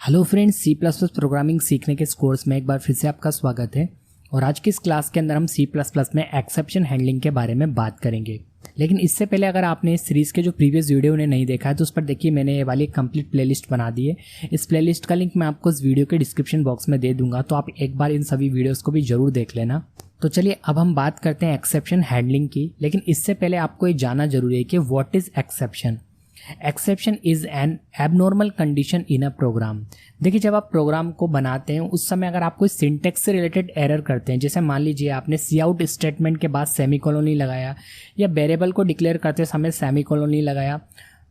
Hello friends, C plus plus programming सीखने के इस कोर्स में एक बार फिर से आपका स्वागत है। और आज की इस क्लास के अंदर हम सी प्लस प्लस में एक्सेप्शन हैंडलिंग के बारे में बात करेंगे। लेकिन इससे पहले अगर आपने इस सीरीज़ के जो प्रीवियस वीडियो उन्हें नहीं देखा है तो उस पर देखिए, मैंने ये वाली कंप्लीट प्लेलिस्ट बना दी है। इस प्लेलिस्ट का लिंक मैं आपको इस वीडियो के डिस्क्रिप्शन बॉक्स में दे दूंगा, तो आप एक बार इन सभी वीडियोज़ को भी ज़रूर देख लेना। तो चलिए अब हम बात करते हैं एक्सेप्शन हैंडलिंग की। लेकिन इससे पहले आपको ये जानना जरूरी है कि what is exception. Exception is an abnormal condition in a program. देखिए, जब आप प्रोग्राम को बनाते हैं उस समय अगर आप कोई सिंटेक्स से रिलेटेड एरर करते हैं, जैसे मान लीजिए आपने सी आउट स्टेटमेंट के बाद सेमीकोलन नहीं लगाया, या वेरिएबल को डिक्लेयर करते समय सेमीकोलन नहीं लगाया,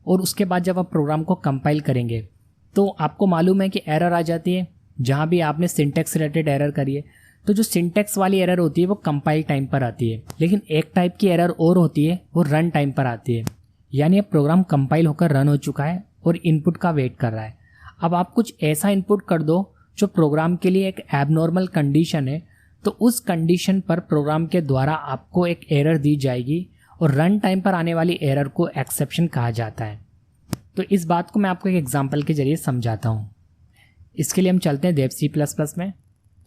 और उसके बाद जब आप प्रोग्राम को कंपाइल करेंगे तो आपको मालूम है कि एरर आ जाती है जहाँ भी आपने सिंटेक्स रिलेटेड एरर करी है। तो जो सिंटेक्स वाली एरर होती है वो कंपाइल टाइम पर आती है, लेकिन एक टाइप की एरर और होती है वो रन टाइम पर आती है। यानी अब प्रोग्राम कंपाइल होकर रन हो चुका है और इनपुट का वेट कर रहा है। अब आप कुछ ऐसा इनपुट कर दो जो प्रोग्राम के लिए एक एबनॉर्मल कंडीशन है, तो उस कंडीशन पर प्रोग्राम के द्वारा आपको एक एरर दी जाएगी और रन टाइम पर आने वाली एरर को एक्सेप्शन कहा जाता है। तो इस बात को मैं आपको एक एग्जांपल के जरिए समझाता हूँ। इसके लिए हम चलते हैं देव सी प्लस प्लस में।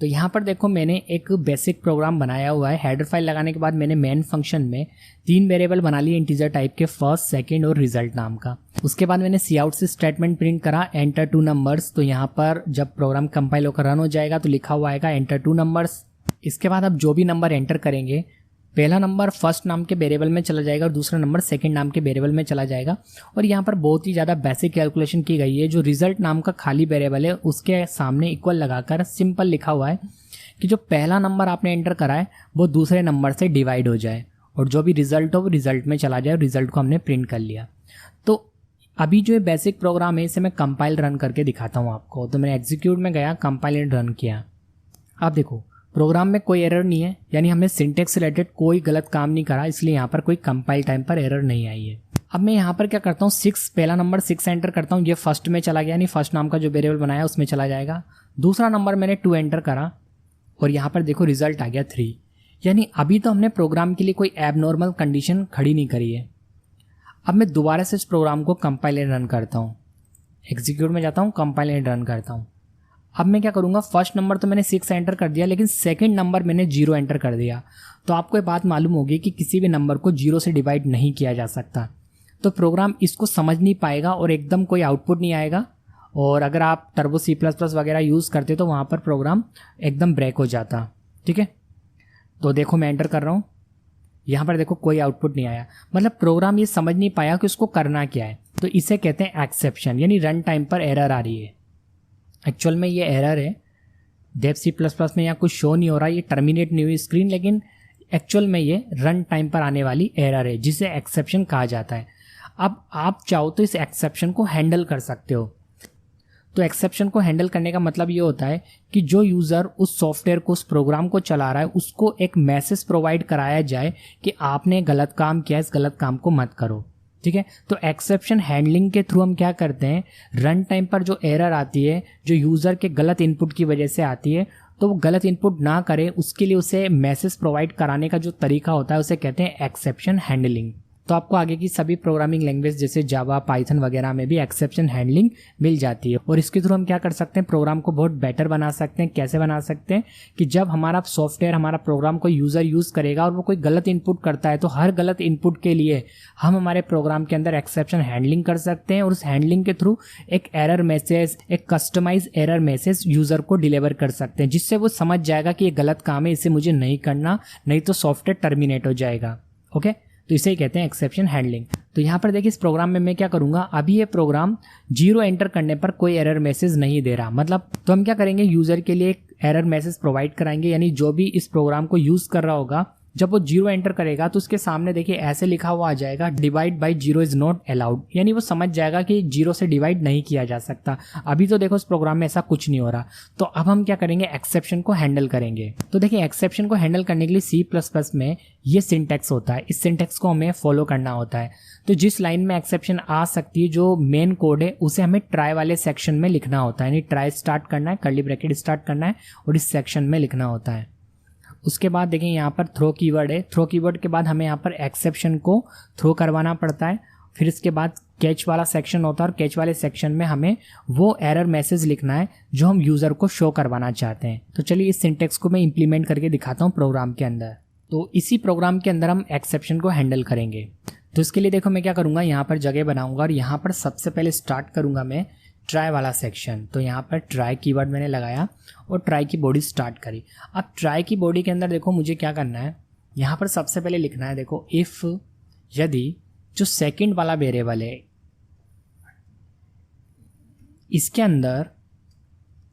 तो यहाँ पर देखो, मैंने एक बेसिक प्रोग्राम बनाया हुआ है। हेडर फाइल लगाने के बाद मैंने मेन फंक्शन में 3 वेरिएबल बना लिए इंटीजर टाइप के, फर्स्ट, सेकंड और रिजल्ट नाम का। उसके बाद मैंने सी आउट से स्टेटमेंट प्रिंट करा, एंटर 2 नंबर्स। तो यहाँ पर जब प्रोग्राम कंपाइल होकर रन हो जाएगा तो लिखा हुआ आएगा एंटर 2 नंबर्स। इसके बाद आप जो भी नंबर एंटर करेंगे, पहला नंबर फर्स्ट नाम के वेरिएबल में चला जाएगा और दूसरा नंबर सेकंड नाम के वेरिएबल में चला जाएगा। और यहाँ पर बहुत ही ज़्यादा बेसिक कैलकुलेशन की गई है। जो रिजल्ट नाम का खाली वेरिएबल है उसके सामने इक्वल लगाकर सिंपल लिखा हुआ है कि जो पहला नंबर आपने एंटर करा है वो दूसरे नंबर से डिवाइड हो जाए और जो भी रिजल्ट हो वो रिजल्ट में चला जाए। और रिजल्ट को हमने प्रिंट कर लिया। तो अभी जो बेसिक प्रोग्राम है इसे मैं कंपाइल रन करके दिखाता हूँ आपको। तो मैंने एग्जीक्यूट में गया, कंपाइल एंड रन किया। आप देखो, प्रोग्राम में कोई एरर नहीं है, यानी हमने सिंटेक्स रिलेटेड कोई गलत काम नहीं करा, इसलिए यहाँ पर कोई कंपाइल टाइम पर एरर नहीं आई है। अब मैं यहाँ पर क्या करता हूँ, 6, पहला नंबर 6 एंटर करता हूँ, ये फर्स्ट में चला गया, यानी फर्स्ट नाम का जो वेरिएबल बनाया उसमें चला जाएगा। दूसरा नंबर मैंने 2 एंटर करा और यहाँ पर देखो रिजल्ट आ गया 3। यानी अभी तो हमने प्रोग्राम के लिए कोई एबनॉर्मल कंडीशन खड़ी नहीं करी है। अब मैं दोबारा से इस प्रोग्राम को कंपाइल एंड रन करता हूँ। एग्जीक्यूट में जाता हूँ, कंपाइल एंड रन करता हूँ। अब मैं क्या करूँगा, फर्स्ट नंबर तो मैंने 6 एंटर कर दिया, लेकिन सेकंड नंबर मैंने 0 एंटर कर दिया। तो आपको ये बात मालूम होगी कि किसी भी नंबर को 0 से डिवाइड नहीं किया जा सकता। तो प्रोग्राम इसको समझ नहीं पाएगा और एकदम कोई आउटपुट नहीं आएगा। और अगर आप टर्बो सी प्लस प्लस वगैरह यूज़ करते तो वहाँ पर प्रोग्राम एकदम ब्रेक हो जाता। ठीक है, तो देखो मैं एंटर कर रहा हूँ, यहाँ पर देखो कोई आउटपुट नहीं आया। मतलब प्रोग्राम ये समझ नहीं पाया कि उसको करना क्या है। तो इसे कहते हैं एक्सेप्शन, यानी रन टाइम पर एरर आ रही है। एक्चुअल में ये एरर है, डेव सी प्लस प्लस में यहाँ कुछ शो नहीं हो रहा, ये टर्मिनेट नहीं हुई स्क्रीन, लेकिन एक्चुअल में ये रन टाइम पर आने वाली एरर है जिसे एक्सेप्शन कहा जाता है। अब आप चाहो तो इस एक्सेप्शन को हैंडल कर सकते हो। तो एक्सेप्शन को हैंडल करने का मतलब ये होता है कि जो यूज़र उस सॉफ्टवेयर को, उस प्रोग्राम को चला रहा है, उसको एक मैसेज प्रोवाइड कराया जाए कि आपने गलत काम किया, इस गलत काम को मत करो। ठीक है, तो एक्सेप्शन हैंडलिंग के थ्रू हम क्या करते हैं, रन टाइम पर जो एरर आती है, जो यूज़र के गलत इनपुट की वजह से आती है, तो वो गलत इनपुट ना करे उसके लिए उसे मैसेज प्रोवाइड कराने का जो तरीका होता है उसे कहते हैं एक्सेप्शन हैंडलिंग। तो आपको आगे की सभी प्रोग्रामिंग लैंग्वेज जैसे जावा, पाइथन वगैरह में भी एक्सेप्शन हैंडलिंग मिल जाती है। और इसके थ्रू हम क्या कर सकते हैं, प्रोग्राम को बहुत बेटर बना सकते हैं। कैसे बना सकते हैं कि जब हमारा सॉफ्टवेयर, हमारा प्रोग्राम कोई यूज़र यूज़ करेगा और वो कोई गलत इनपुट करता है, तो हर गलत इनपुट के लिए हम हमारे प्रोग्राम के अंदर एक्सेप्शन हैंडलिंग कर सकते हैं और उस हैंडलिंग के थ्रू एक एरर मैसेज, एक कस्टमाइज एरर मैसेज यूज़र को डिलीवर कर सकते हैं, जिससे वो समझ जाएगा कि ये गलत काम है, इसे मुझे नहीं करना, नहीं तो सॉफ्टवेयर टर्मिनेट हो जाएगा। ओके, तो इसे ही कहते हैं एक्सेप्शन हैंडलिंग। तो यहाँ पर देखिए, इस प्रोग्राम में मैं क्या करूँगा, अभी ये प्रोग्राम 0 एंटर करने पर कोई एरर मैसेज नहीं दे रहा। मतलब तो हम क्या करेंगे, यूज़र के लिए एक एरर मैसेज प्रोवाइड कराएंगे, यानी जो भी इस प्रोग्राम को यूज़ कर रहा होगा, जब वो 0 एंटर करेगा तो उसके सामने देखिए ऐसे लिखा हुआ आ जाएगा, divide by 0 is not allowed. यानी वो समझ जाएगा कि 0 से डिवाइड नहीं किया जा सकता। अभी तो देखो इस प्रोग्राम में ऐसा कुछ नहीं हो रहा। तो अब हम क्या करेंगे, एक्सेप्शन को हैंडल करेंगे। तो देखिए, एक्सेप्शन को हैंडल करने के लिए सी प्लस प्लस में ये सिंटेक्स होता है, इस सिंटेक्स को हमें फॉलो करना होता है। तो जिस लाइन में एक्सेप्शन आ सकती है, जो मेन कोड है, उसे हमें ट्राई वाले सेक्शन में लिखना होता है। यानी ट्राई स्टार्ट करना है, कर्ली ब्रैकेट स्टार्ट करना है और इस सेक्शन में लिखना होता है। उसके बाद देखें यहाँ पर थ्रो कीवर्ड है। थ्रो कीवर्ड के बाद हमें यहाँ पर एक्सेप्शन को थ्रो करवाना पड़ता है। फिर इसके बाद कैच वाला सेक्शन होता है और कैच वाले सेक्शन में हमें वो एरर मैसेज लिखना है जो हम यूज़र को शो करवाना चाहते हैं। तो चलिए इस सिंटेक्स को मैं इंप्लीमेंट करके दिखाता हूँ प्रोग्राम के अंदर। तो इसी प्रोग्राम के अंदर हम एक्सेप्शन को हैंडल करेंगे। तो इसके लिए देखो मैं क्या करूँगा, यहाँ पर जगह बनाऊँगा और यहाँ पर सबसे पहले स्टार्ट करूँगा मैं ट्राई वाला सेक्शन। तो यहाँ पर ट्राई कीवर्ड मैंने लगाया और ट्राई की बॉडी स्टार्ट करी। अब ट्राई की बॉडी के अंदर देखो मुझे क्या करना है, यहाँ पर सबसे पहले लिखना है, देखो इफ़ यदि जो सेकंड वाला वेरिएबल है इसके अंदर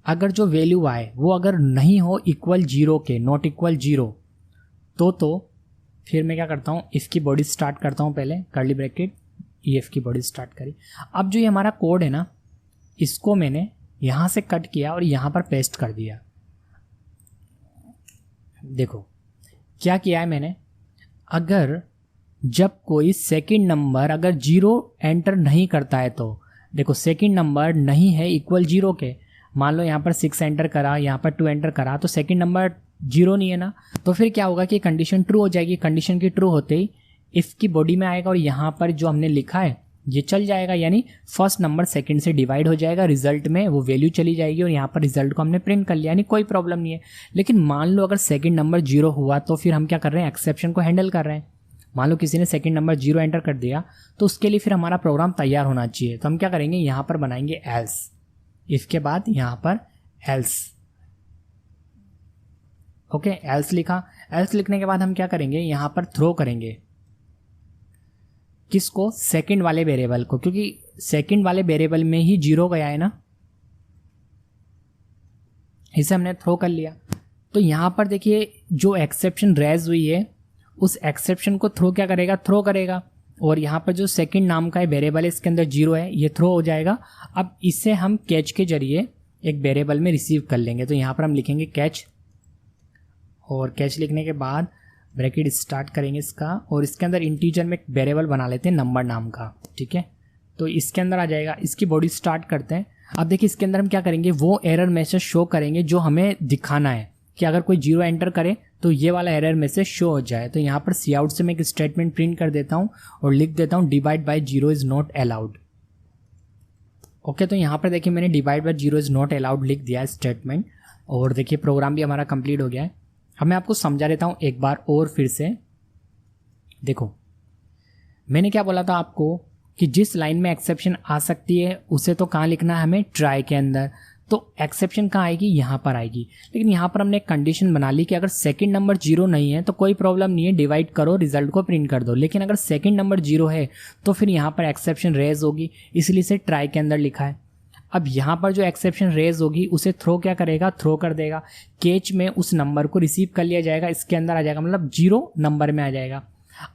अगर जो वैल्यू आए वो अगर नहीं हो इक्वल 0 के, नॉट इक्वल 0, तो फिर मैं क्या करता हूँ, इफ़ की बॉडी स्टार्ट करता हूँ, पहले कर्ली ब्रैकेट ईएफ की बॉडी स्टार्ट करी। अब जो ये हमारा कोड है ना, इसको मैंने यहाँ से कट किया और यहाँ पर पेस्ट कर दिया। देखो क्या किया है मैंने, अगर जब कोई सेकंड नंबर अगर 0 एंटर नहीं करता है तो देखो सेकंड नंबर नहीं है इक्वल 0 के, मान लो यहाँ पर 6 एंटर करा, यहाँ पर 2 एंटर करा, तो सेकंड नंबर 0 नहीं है ना, तो फिर क्या होगा कि कंडीशन ट्रू हो जाएगी। कंडीशन की ट्रू होते ही इफ़ की बॉडी में आएगा और यहाँ पर जो हमने लिखा है ये चल जाएगा, यानी फर्स्ट नंबर सेकंड से डिवाइड हो जाएगा, रिजल्ट में वो वैल्यू चली जाएगी और यहाँ पर रिजल्ट को हमने प्रिंट कर लिया, यानी कोई प्रॉब्लम नहीं है। लेकिन मान लो अगर सेकंड नंबर 0 हुआ तो फिर हम क्या कर रहे हैं, एक्सेप्शन को हैंडल कर रहे हैं। मान लो किसी ने सेकंड नंबर 0 एंटर कर दिया तो उसके लिए फिर हमारा प्रोग्राम तैयार होना चाहिए। तो हम क्या करेंगे, यहाँ पर बनाएंगे एल्स, इफ़ के बाद यहाँ पर एल्स। ओके, एल्स लिखा। एल्स लिखने के बाद हम क्या करेंगे, यहाँ पर थ्रो करेंगे, किसको, सेकंड वाले वेरिएबल को, क्योंकि सेकंड वाले वेरिएबल में ही 0 गया है ना, इसे हमने थ्रो कर लिया। तो यहाँ पर देखिए जो एक्सेप्शन रेज हुई है उस एक्सेप्शन को थ्रो क्या करेगा, थ्रो करेगा, और यहाँ पर जो सेकंड नाम का वेरिएबल है इसके अंदर 0 है, ये थ्रो हो जाएगा। अब इसे हम कैच के जरिए एक वेरिएबल में रिसीव कर लेंगे। तो यहाँ पर हम लिखेंगे कैच, और कैच लिखने के बाद ब्रैकेट स्टार्ट करेंगे इसका, और इसके अंदर इंटीजर में एक वेरिएबल बना लेते हैं नंबर नाम का, ठीक है। तो इसके अंदर आ जाएगा, इसकी बॉडी स्टार्ट करते हैं। अब देखिए इसके अंदर हम क्या करेंगे, वो एरर मैसेज शो करेंगे जो हमें दिखाना है कि अगर कोई 0 एंटर करे तो ये वाला एरर मैसेज शो हो जाए। तो यहाँ पर सी आउट से मैं एक स्टेटमेंट प्रिंट कर देता हूँ और लिख देता हूँ divide by 0 is not allowed. Okay, तो यहाँ पर देखिए मैंने divide by 0 is not allowed लिख दिया है स्टेटमेंट, और देखिए प्रोग्राम भी हमारा कंप्लीट हो गया है। अब मैं आपको समझा देता हूँ एक बार और फिर से। देखो मैंने क्या बोला था आपको कि जिस लाइन में एक्सेप्शन आ सकती है उसे तो कहाँ लिखना है हमें, ट्राई के अंदर। तो एक्सेप्शन कहाँ आएगी, यहाँ पर आएगी। लेकिन यहाँ पर हमने एक कंडीशन बना ली कि अगर सेकंड नंबर 0 नहीं है तो कोई प्रॉब्लम नहीं है, डिवाइड करो, रिजल्ट को प्रिंट कर दो। लेकिन अगर सेकंड नंबर 0 है तो फिर यहाँ पर एक्सेप्शन रेज होगी, इसलिए इसे ट्राई के अंदर लिखा है। अब यहाँ पर जो एक्सेप्शन रेज होगी उसे थ्रो क्या करेगा, थ्रो कर देगा। कैच में उस नंबर को रिसीव कर लिया जाएगा, इसके अंदर आ जाएगा, मतलब 0 नंबर में आ जाएगा।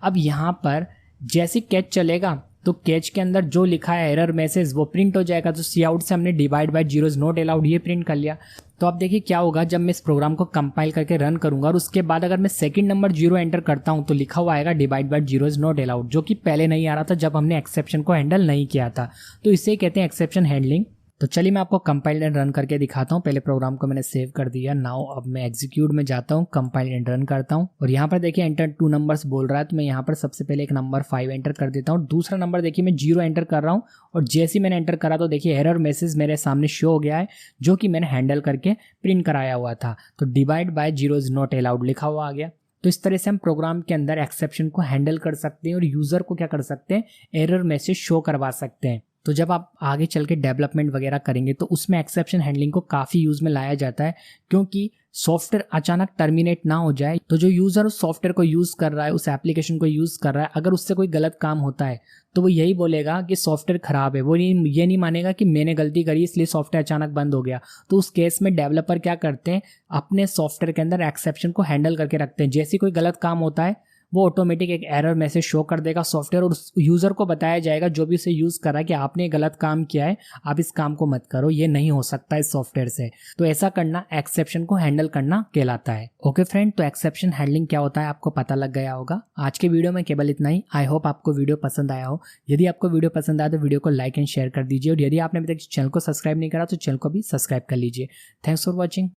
अब यहाँ पर जैसे कैच चलेगा तो कैच के अंदर जो लिखा है एरर मैसेज वो प्रिंट हो जाएगा। तो सी आउट से हमने divide by 0 is not allowed ये प्रिंट कर लिया। तो अब देखिए क्या होगा, जब मैं इस प्रोग्राम को कंपाइल करके रन करूंगा और उसके बाद अगर मैं सेकंड नंबर 0 एंटर करता हूं तो लिखा हुआ आएगा divide by 0 is not allowed, जो कि पहले नहीं आ रहा था जब हमने एक्सेप्शन को हैंडल नहीं किया था। तो इसे कहते हैं एक्सेप्शन हैंडलिंग। तो चलिए मैं आपको कंपाइल एंड रन करके दिखाता हूँ। पहले प्रोग्राम को मैंने सेव कर दिया। नाउ अब मैं एग्जीक्यूट में जाता हूँ, कंपाइल एंड रन करता हूँ, और यहाँ पर देखिए एंटर 2 नंबर्स बोल रहा है। तो मैं यहाँ पर सबसे पहले एक नंबर 5 एंटर कर देता हूँ। दूसरा नंबर देखिए मैं 0 एंटर कर रहा हूँ, और जैसे ही मैंने एंटर करा तो देखिए एरर मैसेज मेरे सामने शो हो गया है, जो कि मैंने हैंडल करके प्रिंट कराया हुआ था। तो divide by 0 is not allowed लिखा हुआ आ गया। तो इस तरह से हम प्रोग्राम के अंदर एक्सेप्शन को हैंडल कर सकते हैं और यूज़र को क्या कर सकते हैं, एरर मैसेज शो करवा सकते हैं। तो जब आप आगे चल के डेवलपमेंट वगैरह करेंगे तो उसमें एक्सेप्शन हैंडलिंग को काफ़ी यूज़ में लाया जाता है, क्योंकि सॉफ्टवेयर अचानक टर्मिनेट ना हो जाए। तो जो यूज़र उस सॉफ्टवेयर को यूज़ कर रहा है, उस एप्लीकेशन को यूज़ कर रहा है, अगर उससे कोई गलत काम होता है तो वो यही बोलेगा कि सॉफ्टवेयर ख़राब है। वो ये नहीं मानेगा कि मैंने गलती करी इसलिए सॉफ्टवेयर अचानक बंद हो गया। तो उस केस में डेवलपर क्या करते हैं, अपने सॉफ्टवेयर के अंदर एक्सेप्शन को हैंडल करके रखते हैं। जैसे कोई गलत काम होता है वो ऑटोमेटिक एक एरर मैसेज शो कर देगा सॉफ्टवेयर, और उस यूज़र को बताया जाएगा जो भी उसे यूज़ कर रहा है कि आपने गलत काम किया है, आप इस काम को मत करो, ये नहीं हो सकता इस सॉफ्टवेयर से। तो ऐसा करना एक्सेप्शन को हैंडल करना कहलाता है। ओके फ्रेंड, तो एक्सेप्शन हैंडलिंग क्या होता है आपको पता लग गया होगा। आज के वीडियो में केवल इतना ही। आई होप आपको वीडियो पसंद आया हो। यदि आपको वीडियो पसंद आया तो वीडियो को लाइक एंड शेयर कर दीजिए, और यदि आपने अभी तक चैनल को सब्सक्राइब नहीं करा तो चैनल को भी सब्सक्राइब कर लीजिए। Thanks for watching.